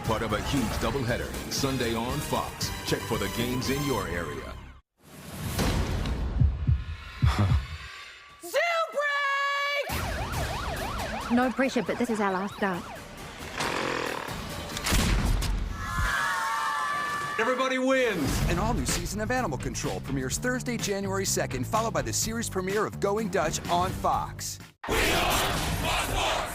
part of a huge doubleheader, Sunday on Fox. Check for the games in your area. Zoo break! No pressure, but this is our last go. Everybody wins! An all-new season of Animal Control premieres Thursday, January 2nd, followed by the series premiere of Going Dutch on Fox. We are Fox!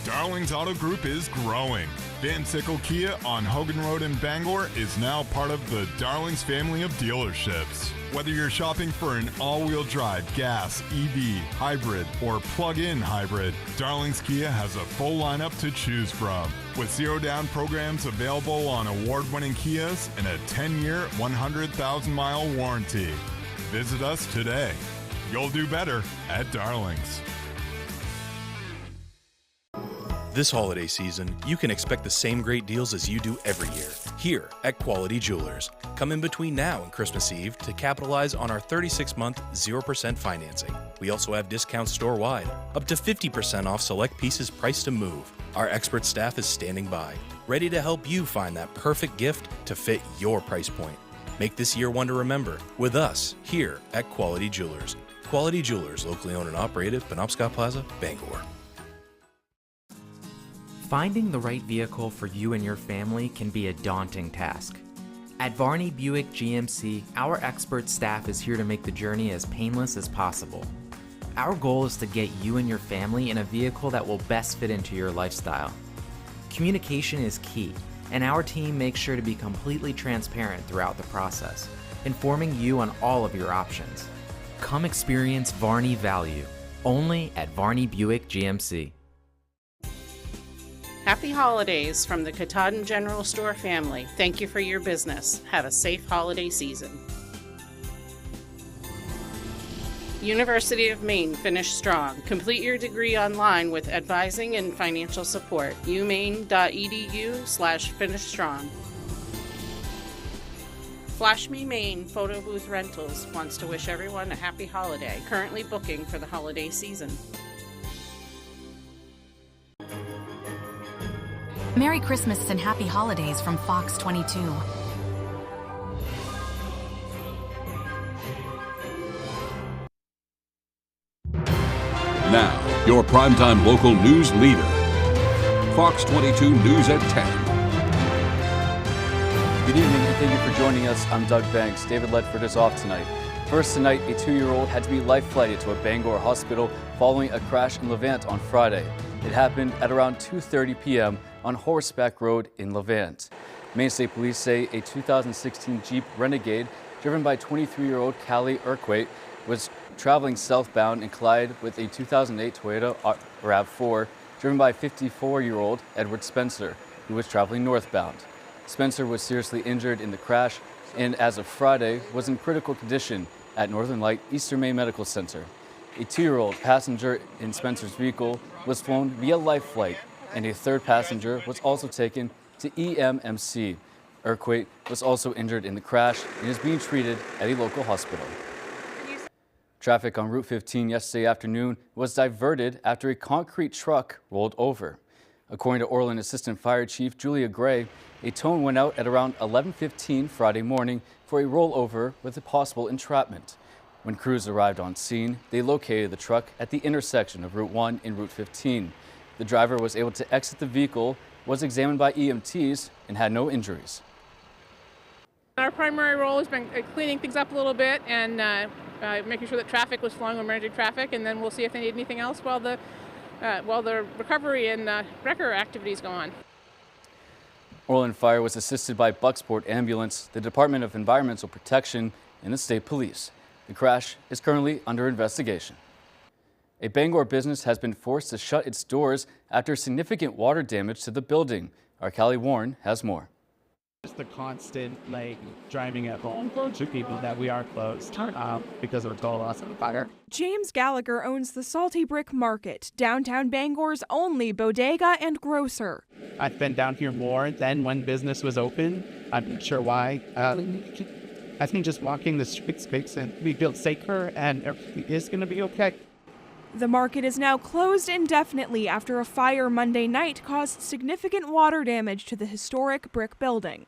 Darling's Auto Group is growing. Van Sickle Kia on Hogan Road in Bangor is now part of the Darling's family of dealerships. Whether you're shopping for an all-wheel drive, gas, EV, hybrid, or plug-in hybrid, Darling's Kia has a full lineup to choose from. With zero-down programs available on award-winning Kias and a 10-year, 100,000-mile warranty. Visit us today. You'll do better at Darling's. This holiday season, you can expect the same great deals as you do every year, here at Quality Jewelers. Come in between now and Christmas Eve to capitalize on our 36-month 0% financing. We also have discounts store-wide, up to 50% off select pieces priced to move. Our expert staff is standing by, ready to help you find that perfect gift to fit your price point. Make this year one to remember with us here at Quality Jewelers. Quality Jewelers, locally owned and operated, Penobscot Plaza, Bangor. Finding the right vehicle for you and your family can be a daunting task. At Varney Buick GMC, our expert staff is here to make the journey as painless as possible. Our goal is to get you and your family in a vehicle that will best fit into your lifestyle. Communication is key, and our team makes sure to be completely transparent throughout the process, informing you on all of your options. Come experience Varney value, only at Varney Buick GMC. Happy holidays from the Katahdin General Store family. Thank you for your business. Have a safe holiday season. University of Maine, finish strong. Complete your degree online with advising and financial support. umaine.edu/finishstrong. Flash Me Maine Photo Booth Rentals wants to wish everyone a happy holiday. Currently booking for the holiday season. Merry Christmas and Happy Holidays from Fox 22. Now, your primetime local news leader. Fox 22 News at 10. Good evening and thank you for joining us. I'm Doug Banks. David Ledford is off tonight. First tonight, a 2-year-old had to be life-flighted to a Bangor hospital following a crash in Levant on Friday. It happened at around 2:30 p.m. on Horseback Road in Levant. Maine State Police say a 2016 Jeep Renegade driven by 23-year-old Callie Urquhart was traveling southbound and collided with a 2008 Toyota RAV4 driven by 54-year-old Edward Spencer, who was traveling northbound. Spencer was seriously injured in the crash and, as of Friday, was in critical condition at Northern Light Eastern Maine Medical Center. A 2-year-old passenger in Spencer's vehicle was flown via life flight, and a third passenger was also taken to EMMC. Urquhart was also injured in the crash and is being treated at a local hospital. Traffic on Route 15 yesterday afternoon was diverted after a concrete truck rolled over. According to Orland Assistant Fire Chief Julia Gray, a tone went out at around 11:15 Friday morning for a rollover with a possible entrapment. When crews arrived on scene, they located the truck at the intersection of Route 1 and Route 15. The driver was able to exit the vehicle, was examined by EMTs, and had no injuries. Our primary role has been cleaning things up a little bit and making sure that traffic was flowing with emerging traffic, and then we'll see if they need anything else while the recovery and wrecker activities go on. Orland Fire was assisted by Bucksport Ambulance, the Department of Environmental Protection, and the State Police. The crash is currently under investigation. A Bangor business has been forced to shut its doors after significant water damage to the building. Our Callie Warren has more. Just the constant, driving at home to people that we are closed because of a total loss of fire. James Gallagher owns the Salty Brick Market, downtown Bangor's only bodega and grocer. I've been down here more than when business was open. I'm not sure why. I think just walking the streets makes it we feel safer and everything is going to be okay. The market is now closed indefinitely after a fire Monday night caused significant water damage to the historic brick building.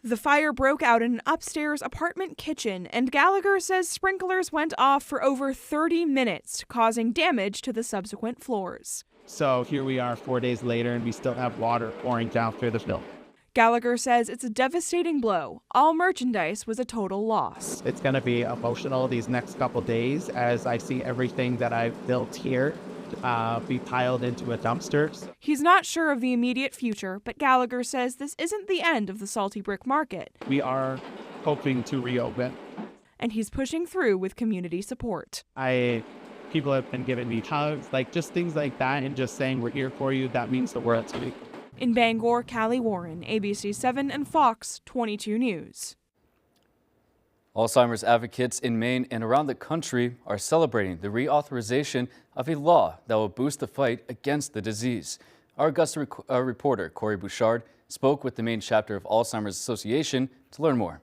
The fire broke out in an upstairs apartment kitchen, and Gallagher says sprinklers went off for over 30 minutes, causing damage to the subsequent floors. So here we are 4 days later, and we still have water pouring down through the building. Gallagher says it's a devastating blow. All merchandise was a total loss. It's going to be emotional these next couple days as I see everything that I've built here be piled into a dumpster. He's not sure of the immediate future, but Gallagher says this isn't the end of the Salty Brick Market. We are hoping to reopen. And he's pushing through with community support. People have been giving me hugs, just things like that, and just saying we're here for you. That means the world to me. In Bangor, Callie Warren, ABC 7 and Fox 22 News. Alzheimer's advocates in Maine and around the country are celebrating the reauthorization of a law that will boost the fight against the disease. Our Augusta reporter, Corey Bouchard, spoke with the Maine chapter of Alzheimer's Association to learn more.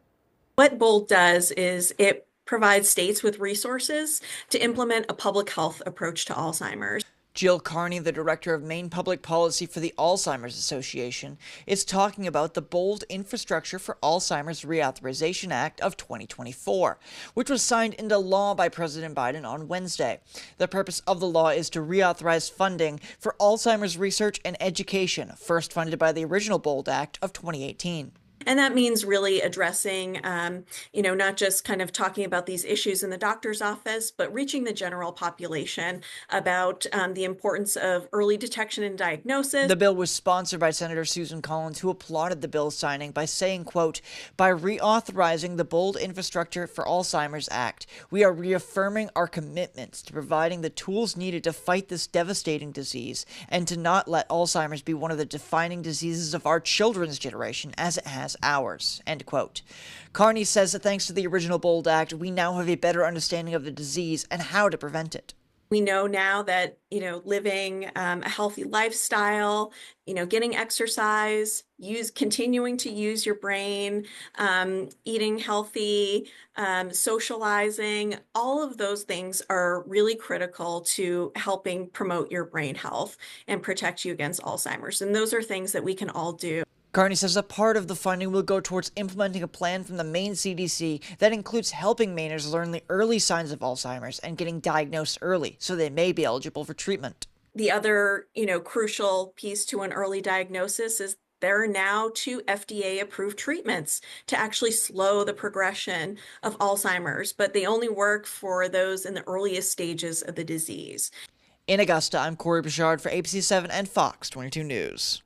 What BOLD does is it provides states with resources to implement a public health approach to Alzheimer's. Jill Carney, the director of Maine Public Policy for the Alzheimer's Association, is talking about the BOLD Infrastructure for Alzheimer's Reauthorization Act of 2024, which was signed into law by President Biden on Wednesday. The purpose of the law is to reauthorize funding for Alzheimer's research and education, first funded by the original BOLD Act of 2018. And that means really addressing, not just kind of talking about these issues in the doctor's office, but reaching the general population about the importance of early detection and diagnosis. The bill was sponsored by Senator Susan Collins, who applauded the bill's signing by saying, quote, "By reauthorizing the BOLD Infrastructure for Alzheimer's Act, we are reaffirming our commitments to providing the tools needed to fight this devastating disease and to not let Alzheimer's be one of the defining diseases of our children's generation as it has ours," end quote. Carney says that thanks to the original BOLD Act, we now have a better understanding of the disease and how to prevent it. We know now that, living a healthy lifestyle, getting exercise, continuing to use your brain, eating healthy, socializing, all of those things are really critical to helping promote your brain health and protect you against Alzheimer's. And those are things that we can all do. Carney says a part of the funding will go towards implementing a plan from the Maine CDC that includes helping Mainers learn the early signs of Alzheimer's and getting diagnosed early so they may be eligible for treatment. The other, crucial piece to an early diagnosis is there are now 2 FDA-approved treatments to actually slow the progression of Alzheimer's, but they only work for those in the earliest stages of the disease. In Augusta, I'm Corey Bouchard for ABC 7 and Fox 22 News.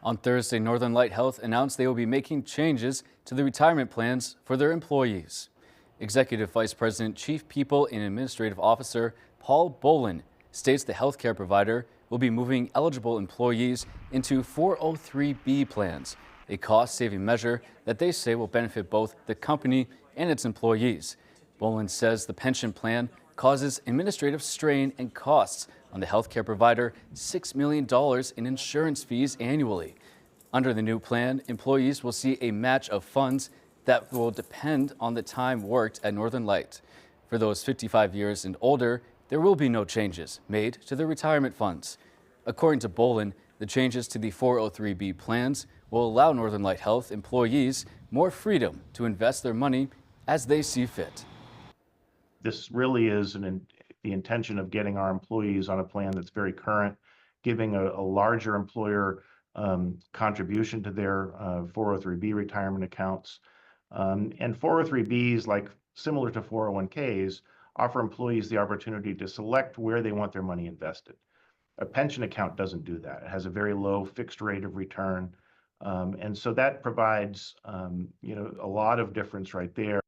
On Thursday, Northern Light Health announced they will be making changes to the retirement plans for their employees. Executive Vice President, Chief People and Administrative Officer Paul Bolin states the healthcare provider will be moving eligible employees into 403B plans, a cost-saving measure that they say will benefit both the company and its employees. Bolin says the pension plan causes administrative strain and costs on the healthcare provider $6 million in insurance fees annually. Under the new plan, employees will see a match of funds that will depend on the time worked at Northern Light. For those 55 years and older, there will be no changes made to the retirement funds. According to Bolin, the changes to the 403B plans will allow Northern Light Health employees more freedom to invest their money as they see fit. This really is the intention of getting our employees on a plan that's very current, giving a larger employer contribution to their 403B retirement accounts. And 403Bs, similar to 401ks, offer employees the opportunity to select where they want their money invested. A pension account doesn't do that. It has a very low fixed rate of return. And so that provides a lot of difference right there.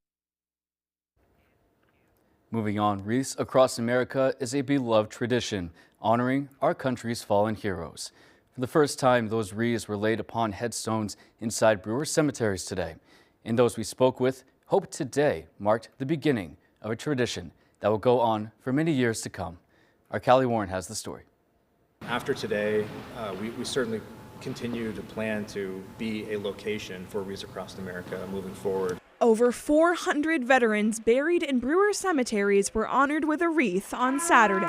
Moving on, wreaths across America is a beloved tradition, honoring our country's fallen heroes. For the first time, those wreaths were laid upon headstones inside Brewer cemeteries today. And those we spoke with hope today marked the beginning of a tradition that will go on for many years to come. Our Callie Warren has the story. After today, we certainly continue to plan to be a location for wreaths across America moving forward. Over 400 veterans buried in Brewer cemeteries were honored with a wreath on Saturday.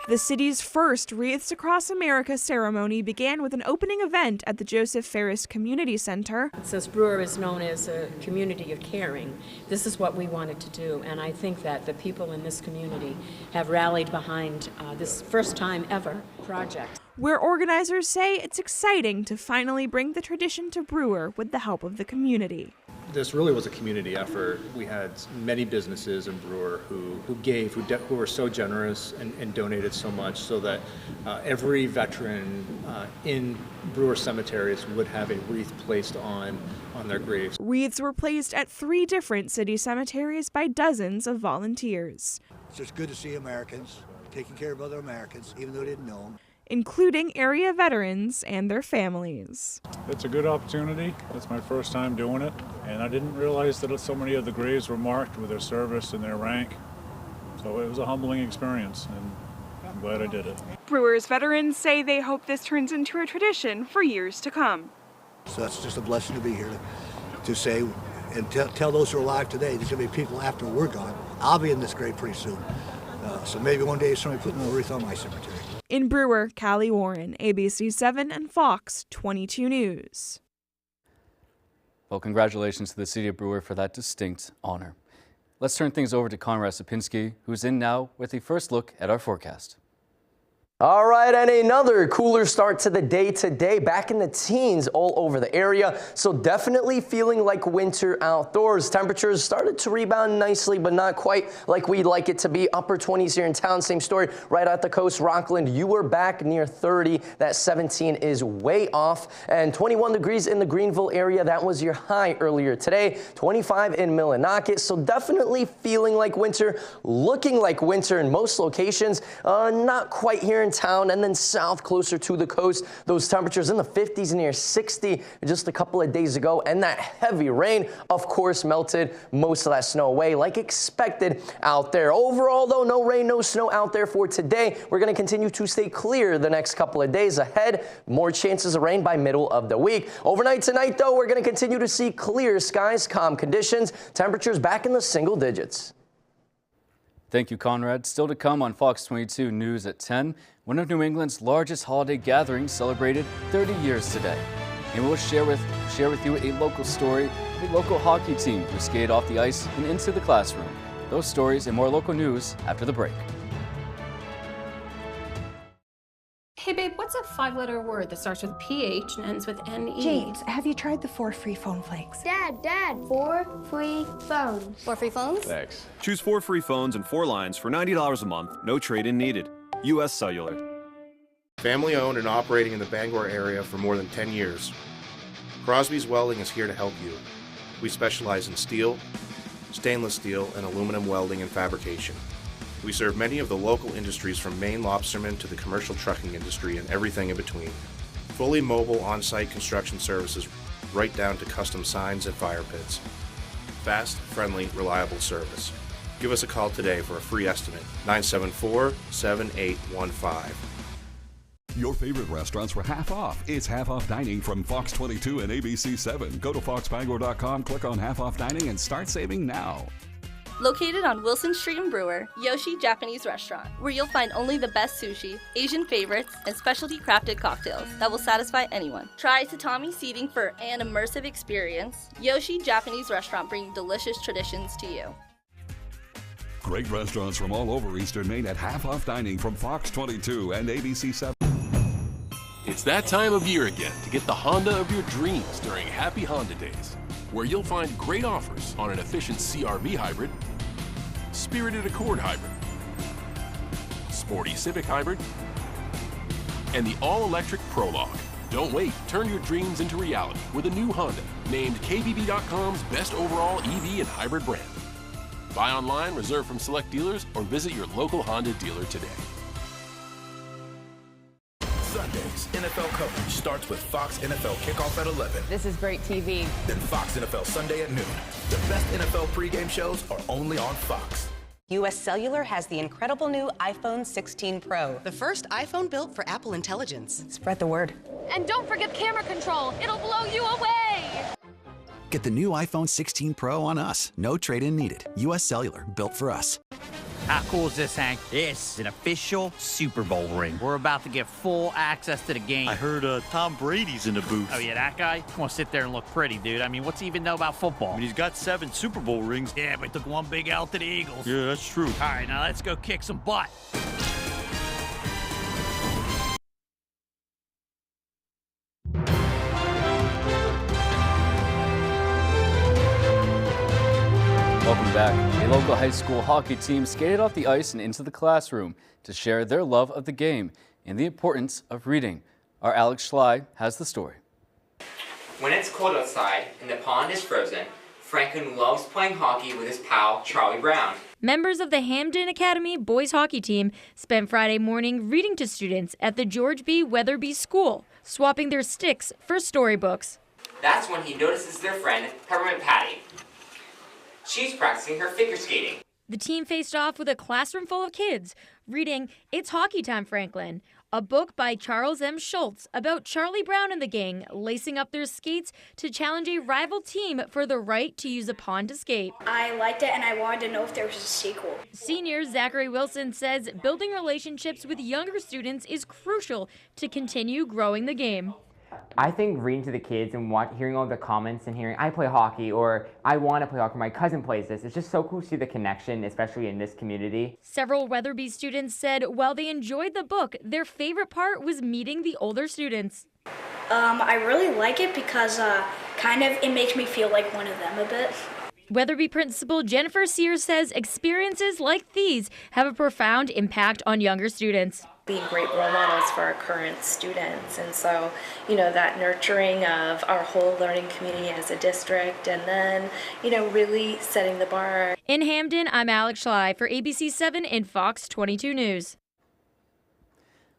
The city's first Wreaths Across America ceremony began with an opening event at the Joseph Ferris Community Center. Since Brewer is known as a community of caring, this is what we wanted to do, and I think that the people in this community have rallied behind this first time ever project. Where organizers say it's exciting to finally bring the tradition to Brewer with the help of the community. This really was a community effort. We had many businesses in Brewer who were so generous and donated so much so that every veteran in Brewer cemeteries would have a wreath placed on their graves. Wreaths were placed at 3 different city cemeteries by dozens of volunteers. It's just good to see Americans taking care of other Americans, even though they didn't know them, including area veterans and their families. It's a good opportunity. It's my first time doing it, and I didn't realize that so many of the graves were marked with their service and their rank. So it was a humbling experience, and I'm glad I did it. Brewer's veterans say they hope this turns into a tradition for years to come. So that's just a blessing to be here to say and tell those who are alive today, there's going to be people after we're gone. I'll be in this grave pretty soon. So maybe one day somebody put a wreath on my cemetery. In Brewer, Callie Warren, ABC 7 and Fox 22 News. Well, congratulations to the city of Brewer for that distinct honor. Let's turn things over to Conrad Sapinski, who's in now with a first look at our forecast. All right, and another cooler start to the day today, back in the teens all over the area. So definitely feeling like winter outdoors. Temperatures started to rebound nicely, but not quite like we'd like it to be. Upper 20s here in town. Same story right at the coast. Rockland, you were back near 30. That 17 is way off. And 21 degrees in the Greenville area. That was your high earlier today. 25 in Millinocket. So definitely feeling like winter, looking like winter in most locations. Not quite here in town, and then south closer to the coast. Those temperatures in the 50s near 60 just a couple of days ago, and that heavy rain, of course, melted most of that snow away like expected out there. Overall, though, no rain, no snow out there for today. We're going to continue to stay clear the next couple of days ahead. More chances of rain by middle of the week. Overnight tonight, though, we're going to continue to see clear skies, calm conditions, temperatures back in the single digits. Thank you, Conrad. Still to come on Fox 22 News at 10, one of New England's largest holiday gatherings celebrated 30 years today. And we'll share with you a local story of a local hockey team who skated off the ice and into the classroom. Those stories and more local news after the break. Hey babe, what's a 5-letter word that starts with PH and ends with NE? James, have you tried the 4 free phone flakes? Dad, 4 free phones. 4 free phones? Thanks. Choose 4 free phones and 4 lines for $90 a month. No trade-in needed. U.S. Cellular. Family owned and operating in the Bangor area for more than 10 years. Crosby's Welding is here to help you. We specialize in steel, stainless steel, and aluminum welding and fabrication. We serve many of the local industries from Maine lobstermen to the commercial trucking industry and everything in between. Fully mobile on-site construction services right down to custom signs and fire pits. Fast, friendly, reliable service. Give us a call today for a free estimate, 974-7815. Your favorite restaurants were half off. It's half off dining from Fox 22 and ABC 7. Go to foxbangor.com, click on half off dining, and start saving now. Located on Wilson Street in Brewer, Yoshi Japanese Restaurant, where you'll find only the best sushi, Asian favorites, and specialty crafted cocktails that will satisfy anyone. Try tatami seating for an immersive experience. Yoshi Japanese Restaurant, bringing delicious traditions to you. Great restaurants from all over Eastern Maine at half off dining from Fox 22 and ABC 7. It's that time of year again to get the Honda of your dreams during Happy Honda Days, where you'll find great offers on an efficient CR-V hybrid, spirited Accord hybrid, sporty Civic hybrid, and the all-electric Prologue. Don't wait, turn your dreams into reality with a new Honda, named KBB.com's best overall EV and hybrid brand. Buy online, reserve from select dealers, or visit your local Honda dealer today. Sundays, NFL coverage starts with Fox NFL Kickoff at 11. This is great TV. Then Fox NFL Sunday at noon. The best NFL pregame shows are only on Fox. U.S. Cellular has the incredible new iPhone 16 Pro. The first iPhone built for Apple Intelligence. Spread the word. And don't forget camera control. It'll blow you away. Get the new iPhone 16 Pro on us. No trade-in needed. U.S. Cellular, built for us. How cool is this, Hank? It's an official Super Bowl ring. We're about to get full access to the game. I heard Tom Brady's in the booth. Oh, yeah, that guy? Come on, sit there and look pretty, dude. I mean, what's he even know about football? I mean, he's got 7 Super Bowl rings. Yeah, but he took one big L to the Eagles. Yeah, that's true. All right, now let's go kick some butt. Welcome back. A local high school hockey team skated off the ice and into the classroom to share their love of the game and the importance of reading. Our Alex Schley has the story. When it's cold outside and the pond is frozen, Franklin loves playing hockey with his pal, Charlie Brown. Members of the Hamden Academy boys hockey team spent Friday morning reading to students at the George B. Weatherby School, swapping their sticks for storybooks. That's when he notices their friend, Peppermint Patty. She's practicing her figure skating. The team faced off with a classroom full of kids, reading It's Hockey Time, Franklin, a book by Charles M. Schultz about Charlie Brown and the gang lacing up their skates to challenge a rival team for the right to use a pond to skate. I liked it and I wanted to know if there was a sequel. Senior Zachary Wilson says building relationships with younger students is crucial to continue growing the game. I think reading to the kids and hearing all the comments and hearing I play hockey or I want to play hockey, my cousin plays this, it's just so cool to see the connection, especially in this community. Several Weatherby students said while they enjoyed the book, their favorite part was meeting the older students. I really like it because it makes me feel like one of them a bit. Weatherby principal Jennifer Sears says experiences like these have a profound impact on younger students. Being great role models for our current students, and so that nurturing of our whole learning community as a district, and then really setting the bar. In Hamden, I'm Alex Schley for ABC 7 and Fox 22 News.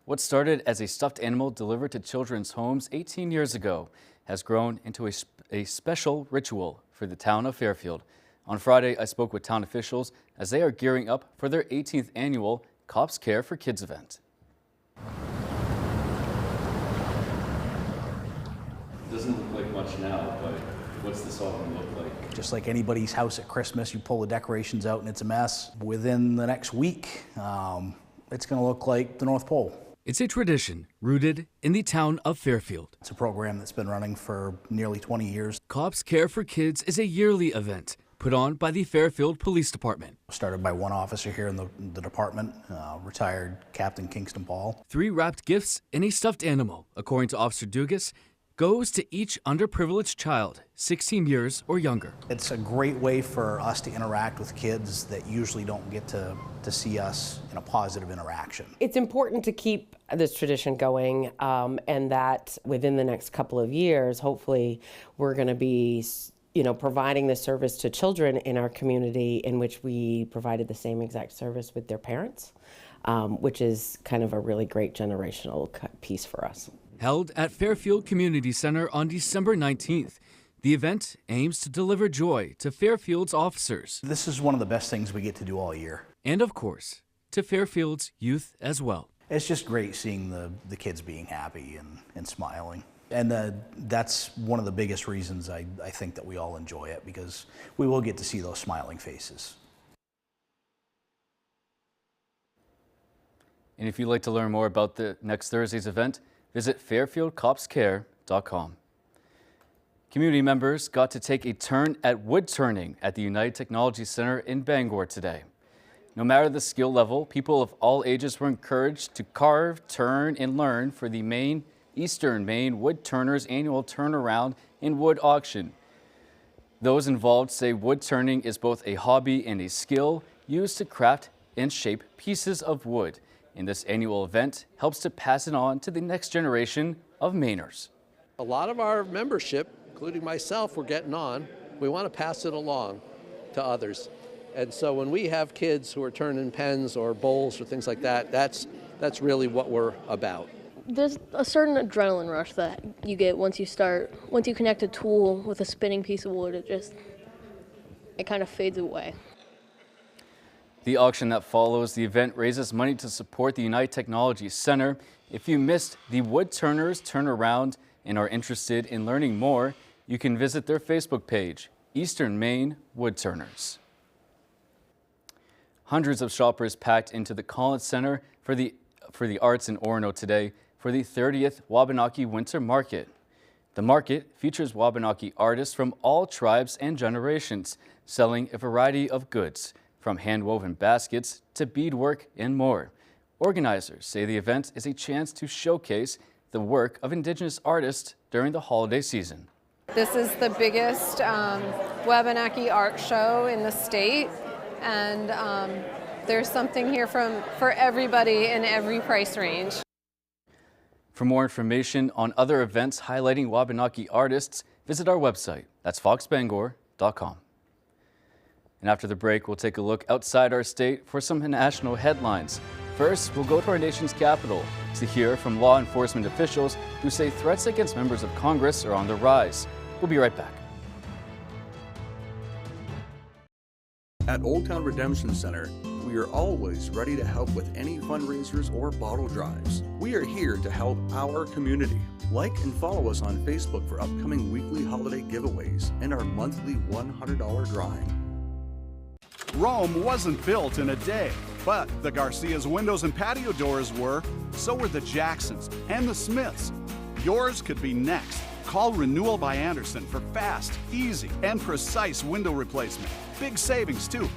What started as a stuffed animal delivered to children's homes 18 years ago has grown into a special ritual for the town of Fairfield. On Friday, I spoke with town officials as they are gearing up for their 18th annual Cops Care for Kids event. Doesn't look like much now, but what's this all going to look like? Just like anybody's house at Christmas, you pull the decorations out and it's a mess. Within the next week, it's going to look like the North Pole. It's a tradition rooted in the town of Fairfield. It's a program that's been running for nearly 20 years. Cops Care for Kids is a yearly event put on by the Fairfield Police Department. Started by one officer here in the department, retired Captain Kingston Paul. 3 wrapped gifts and a stuffed animal, according to Officer Dugas, goes to each underprivileged child, 16 years or younger. It's a great way for us to interact with kids that usually don't get to see us in a positive interaction. It's important to keep this tradition going, and that within the next couple of years, hopefully, we're going to be providing this service to children in our community in which we provided the same exact service with their parents, which is kind of a really great generational piece for us. Held at Fairfield Community Center on December 19th, the event aims to deliver joy to Fairfield's officers. This is one of the best things we get to do all year. And of course, to Fairfield's youth as well. It's just great seeing the kids being happy and smiling. And that's one of the biggest reasons I think that we all enjoy it, because we will get to see those smiling faces. And if you'd like to learn more about the next Thursday's event, visit fairfieldcopscare.com. Community members got to take a turn at wood turning at the United Technology Center in Bangor today. No matter the skill level, people of all ages were encouraged to carve, turn, and learn for the Eastern Maine Wood Turners annual turnaround and wood auction. Those involved say wood turning is both a hobby and a skill used to craft and shape pieces of wood. And this annual event helps to pass it on to the next generation of Mainers. A lot of our membership, including myself, we're getting on. We want to pass it along to others. And so when we have kids who are turning pens or bowls or things like that, that's really what we're about. There's a certain adrenaline rush that you get once you connect a tool with a spinning piece of wood. It kind of fades away. The auction that follows the event raises money to support the United Technology Center. If you missed the Woodturners Turnaround and are interested in learning more, you can visit their Facebook page, Eastern Maine Woodturners. Hundreds of shoppers packed into the Collins Center for the Arts in Orono today for the 30th Wabanaki Winter Market. The market features Wabanaki artists from all tribes and generations, selling a variety of goods, from hand-woven baskets to beadwork and more. Organizers say the event is a chance to showcase the work of Indigenous artists during the holiday season. This is the biggest Wabanaki art show in the state, and there's something here for everybody in every price range. For more information on other events highlighting Wabanaki artists, visit our website. That's foxbangor.com. And after the break, we'll take a look outside our state for some national headlines. First, we'll go to our nation's capital to hear from law enforcement officials who say threats against members of Congress are on the rise. We'll be right back. At Old Town Redemption Center, we are always ready to help with any fundraisers or bottle drives. We are here to help our community. Like and follow us on Facebook for upcoming weekly holiday giveaways and our monthly $100 drawing. Rome wasn't built in a day, but the Garcia's windows and patio doors were. So were the Jacksons and the Smiths. Yours could be next. Call Renewal by Anderson for fast, easy, and precise window replacement. Big savings, too.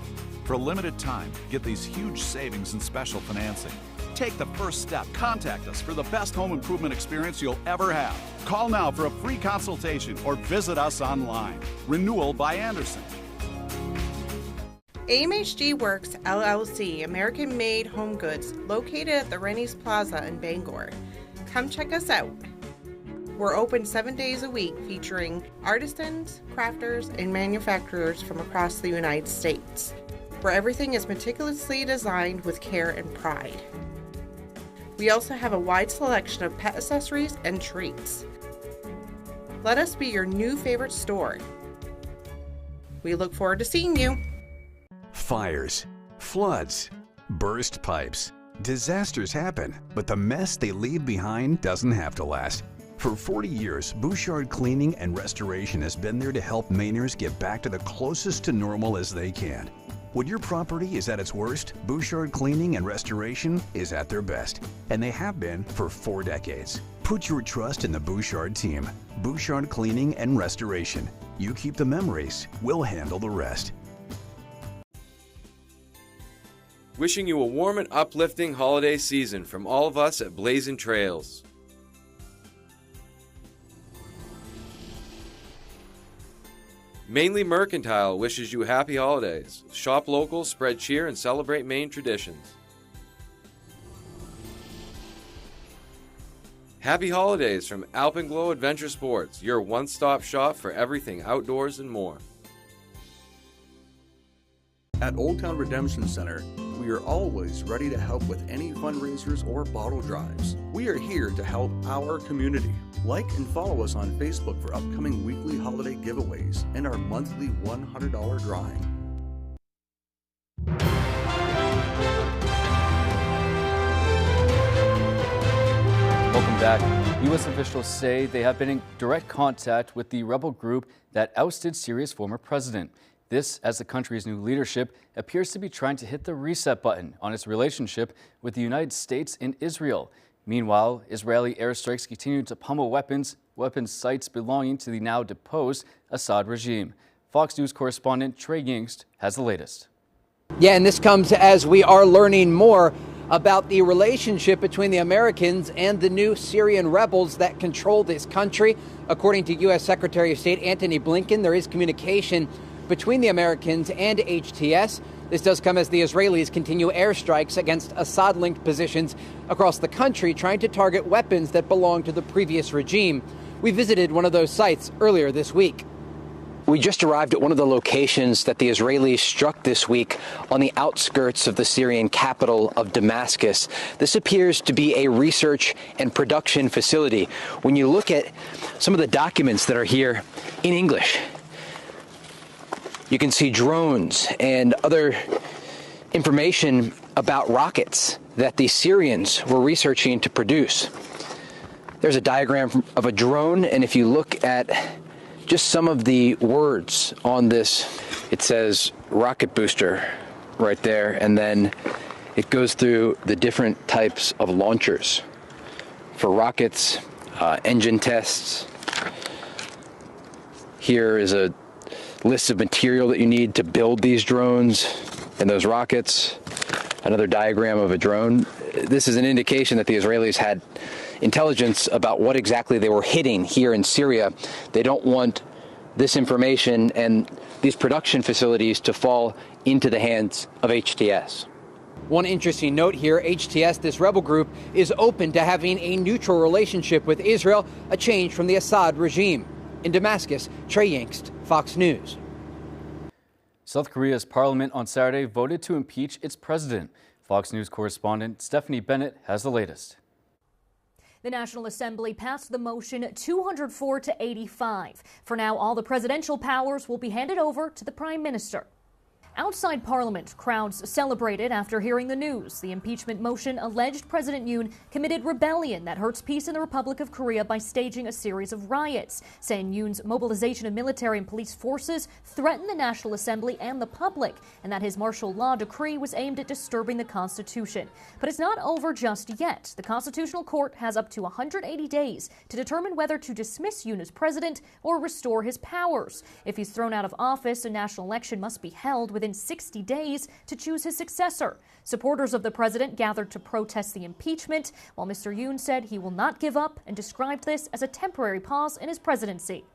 For a limited time, get these huge savings and special financing. Take the first step. Contact us for the best home improvement experience you'll ever have. Call now for a free consultation or visit us online. Renewal by Anderson. AMHG Works LLC, American-made home goods, located at the Rennie's Plaza in Bangor. Come check us out. We're open 7 days a week, featuring artisans, crafters, and manufacturers from across the United States, where everything is meticulously designed with care and pride. We also have a wide selection of pet accessories and treats. Let us be your new favorite store. We look forward to seeing you. Fires, floods, burst pipes. Disasters happen, but the mess they leave behind doesn't have to last. For 40 years, Bouchard Cleaning and Restoration has been there to help Mainers get back to the closest to normal as they can. When your property is at its worst, Bouchard Cleaning and Restoration is at their best, and they have been for 4 decades. Put your trust in the Bouchard team. Bouchard Cleaning and Restoration. You keep the memories, we'll handle the rest. Wishing you a warm and uplifting holiday season from all of us at Blazing Trails. Mainly Mercantile wishes you happy holidays. Shop local, spread cheer, and celebrate Maine traditions. Happy holidays from Alpenglow Adventure Sports, your one-stop shop for everything outdoors and more. At Old Town Redemption Center, we are always ready to help with any fundraisers or bottle drives. We are here to help our community. Like and follow us on Facebook for upcoming weekly holiday giveaways and our monthly $100 drawing. Welcome back. U.S. officials say they have been in direct contact with the rebel group that ousted Syria's former president. This, as the country's new leadership appears to be trying to hit the reset button on its relationship with the United States and Israel. Meanwhile, Israeli airstrikes continue to pummel weapons sites belonging to the now deposed Assad regime. Fox News correspondent Trey Yingst has the latest. Yeah, and this comes as we are learning more about the relationship between the Americans and the new Syrian rebels that control this country. According to U.S. Secretary of State Antony Blinken, there is communication between the Americans and HTS. This does come as the Israelis continue airstrikes against Assad-linked positions across the country, trying to target weapons that belong to the previous regime. We visited one of those sites earlier this week. We just arrived at one of the locations that the Israelis struck this week on the outskirts of the Syrian capital of Damascus. This appears to be a research and production facility. When you look at some of the documents that are here in English, you can see drones and other information about rockets that the Syrians were researching to produce. There's a diagram of a drone, and if you look at just some of the words on this, it says rocket booster right there, and then it goes through the different types of launchers for rockets, engine tests. Here is a list of material that you need to build these drones and those rockets. Another diagram of a drone. This is an indication that the Israelis had intelligence about what exactly they were hitting here in Syria. They don't want this information and these production facilities to fall into the hands of HTS. One interesting note here, HTS, this rebel group, is open to having a neutral relationship with Israel, a change from the Assad regime. In Damascus, Trey Yingst, Fox News. South Korea's parliament on Saturday voted to impeach its president. Fox News correspondent Stephanie Bennett has the latest. The National Assembly passed the motion 204 to 85. For now, all the presidential powers will be handed over to the Prime Minister. Outside Parliament, crowds celebrated after hearing the news. The impeachment motion alleged President Yoon committed rebellion that hurts peace in the Republic of Korea by staging a series of riots, saying Yoon's mobilization of military and police forces threatened the National Assembly and the public, and that his martial law decree was aimed at disturbing the Constitution. But it's not over just yet. The Constitutional Court has up to 180 days to determine whether to dismiss Yoon as president or restore his powers. If he's thrown out of office, a national election must be held within 60 days to choose his successor. Supporters of the president gathered to protest the impeachment, while Mr. Yoon said he will not give up and described this as a temporary pause in his presidency.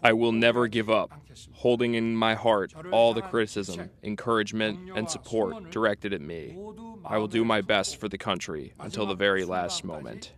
I will never give up, holding in my heart all the criticism, encouragement, and support directed at me. I will do my best for the country until the very last moment.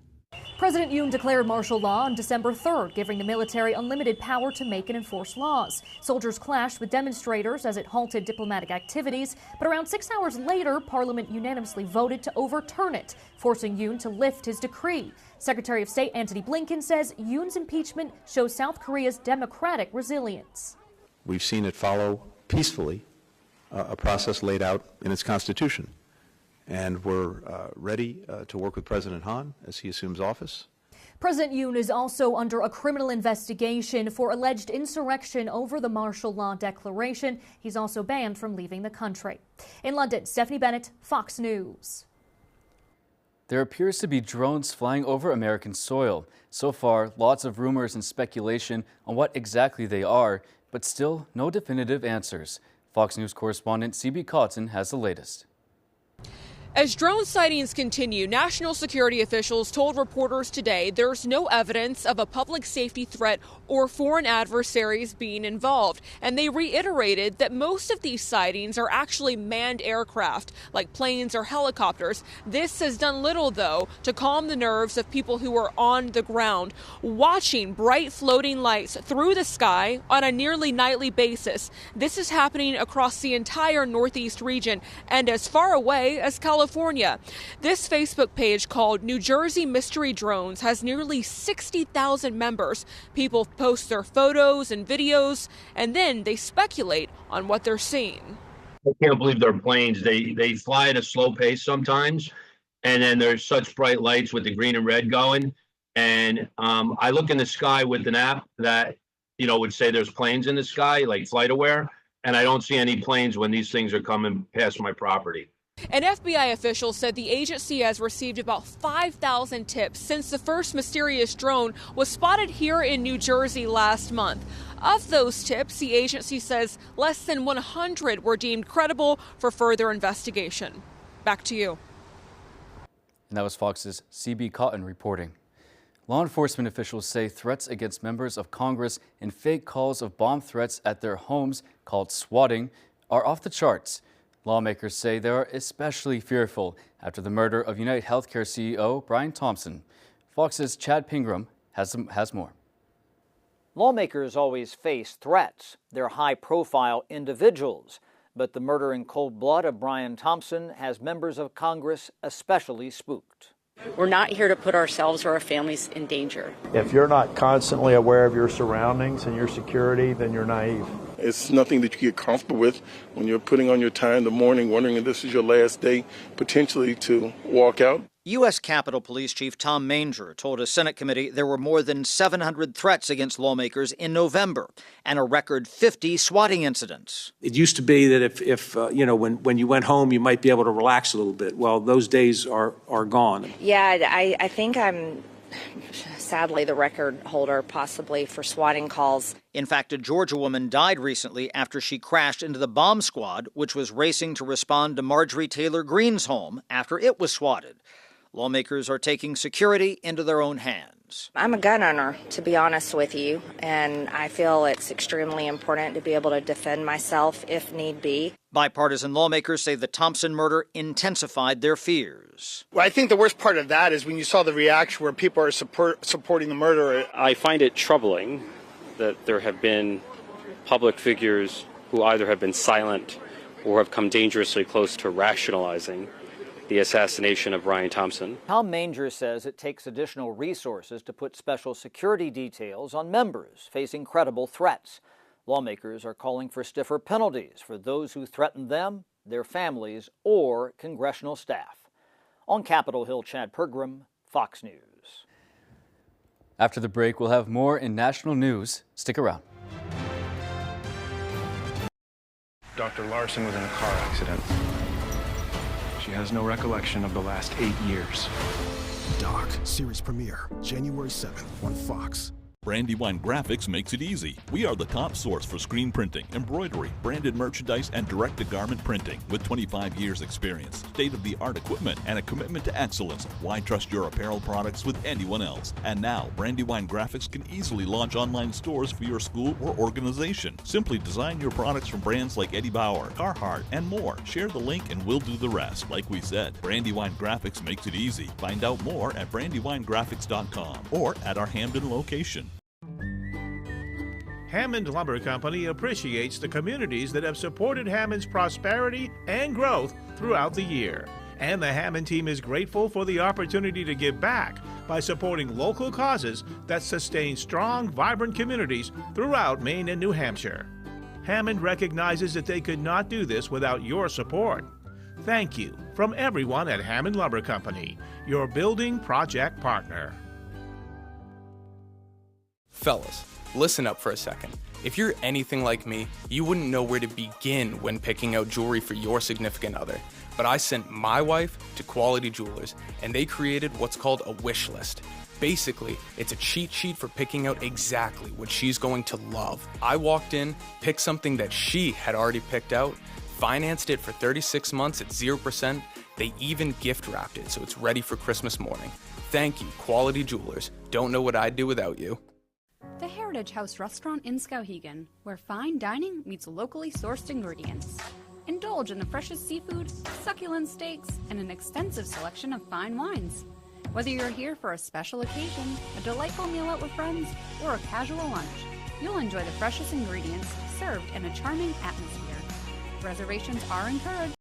President Yoon declared martial law on December 3rd, giving the military unlimited power to make and enforce laws. Soldiers clashed with demonstrators as it halted diplomatic activities, but around 6 hours later, Parliament unanimously voted to overturn it, forcing Yoon to lift his decree. Secretary of State Antony Blinken says Yoon's impeachment shows South Korea's democratic resilience. We've seen it follow peacefully a process laid out in its constitution. And we're ready to work with President Han as he assumes office. President Yoon is also under a criminal investigation for alleged insurrection over the martial law declaration. He's also banned from leaving the country. In London, Stephanie Bennett, Fox News. There appears to be drones flying over American soil. So far, lots of rumors and speculation on what exactly they are, but still no definitive answers. Fox News correspondent CB Cotton has the latest. As drone sightings continue, national security officials told reporters today there's no evidence of a public safety threat or foreign adversaries being involved. And they reiterated that most of these sightings are actually manned aircraft, like planes or helicopters. This has done little, though, to calm the nerves of people who are on the ground, watching bright floating lights through the sky on a nearly nightly basis. This is happening across the entire Northeast region and as far away as California. This Facebook page called New Jersey Mystery Drones has nearly 60,000 members. People post their photos and videos, and then they speculate on what they're seeing. I can't believe they're planes. They fly at a slow pace sometimes, and then there's such bright lights with the green and red going. And I look in the sky with an app that, would say there's planes in the sky, like FlightAware, and I don't see any planes when these things are coming past my property. An FBI official said the agency has received about 5,000 tips since the first mysterious drone was spotted here in New Jersey last month. Of those tips, the agency says less than 100 were deemed credible for further investigation. Back to you. And that was Fox's CB Cotton reporting. Law enforcement officials say threats against members of Congress and fake calls of bomb threats at their homes, called swatting, are off the charts. Lawmakers say they are especially fearful after the murder of United Healthcare CEO Brian Thompson. Fox's Chad Pingram has more. Lawmakers always face threats. They're high-profile individuals. But the murder in cold blood of Brian Thompson has members of Congress especially spooked. We're not here to put ourselves or our families in danger. If you're not constantly aware of your surroundings and your security, then you're naive. It's nothing that you get comfortable with when you're putting on your tie in the morning, wondering if this is your last day, potentially to walk out. U.S. Capitol Police Chief Tom Manger told a Senate committee there were more than 700 threats against lawmakers in November and a record 50 swatting incidents. It used to be that if when you went home, you might be able to relax a little bit. Well, those days are gone. Yeah, I think I'm sadly the record holder possibly for swatting calls. In fact, a Georgia woman died recently after she crashed into the bomb squad, which was racing to respond to Marjorie Taylor Greene's home after it was swatted. Lawmakers are taking security into their own hands. I'm a gun owner, to be honest with you, and I feel it's extremely important to be able to defend myself if need be. Bipartisan lawmakers say the Thompson murder intensified their fears. Well, I think the worst part of that is when you saw the reaction where people are supporting the murderer. I find it troubling that there have been public figures who either have been silent or have come dangerously close to rationalizing the assassination of Brian Thompson. Tom Manger says it takes additional resources to put special security details on members facing credible threats. Lawmakers are calling for stiffer penalties for those who threaten them, their families, or congressional staff. On Capitol Hill, Chad Pergram, Fox News. After the break, we'll have more in national news. Stick around. Dr. Larson was in a car accident. She has no recollection of the last 8 years. Doc, series premiere, January 7th on Fox. Brandywine Graphics makes it easy. We are the top source for screen printing, embroidery, branded merchandise, and direct-to-garment printing. With 25 years experience, state-of-the-art equipment, and a commitment to excellence, why trust your apparel products with anyone else? And now, Brandywine Graphics can easily launch online stores for your school or organization. Simply design your products from brands like Eddie Bauer, Carhartt, and more. Share the link and we'll do the rest. Like we said, Brandywine Graphics makes it easy. Find out more at brandywinegraphics.com or at our Hamden location. Hammond Lumber Company appreciates the communities that have supported Hammond's prosperity and growth throughout the year. And the Hammond team is grateful for the opportunity to give back by supporting local causes that sustain strong, vibrant communities throughout Maine and New Hampshire. Hammond recognizes that they could not do this without your support. Thank you from everyone at Hammond Lumber Company, your building project partner. Fellas, listen up for a second. If you're anything like me, you wouldn't know where to begin when picking out jewelry for your significant other. But I sent my wife to Quality Jewelers, and they created what's called a wish list. Basically, it's a cheat sheet for picking out exactly what she's going to love. I walked in, picked something that she had already picked out, financed it for 36 months at 0%. They even gift wrapped it so it's ready for Christmas morning. Thank you, Quality Jewelers. Don't know what I'd do without you. The Heritage House restaurant in Skowhegan, where fine dining meets locally sourced ingredients. Indulge in the freshest seafood, succulent steaks, and an extensive selection of fine wines. Whether you're here for a special occasion, a delightful meal out with friends, or a casual lunch, you'll enjoy the freshest ingredients served in a charming atmosphere. Reservations are encouraged.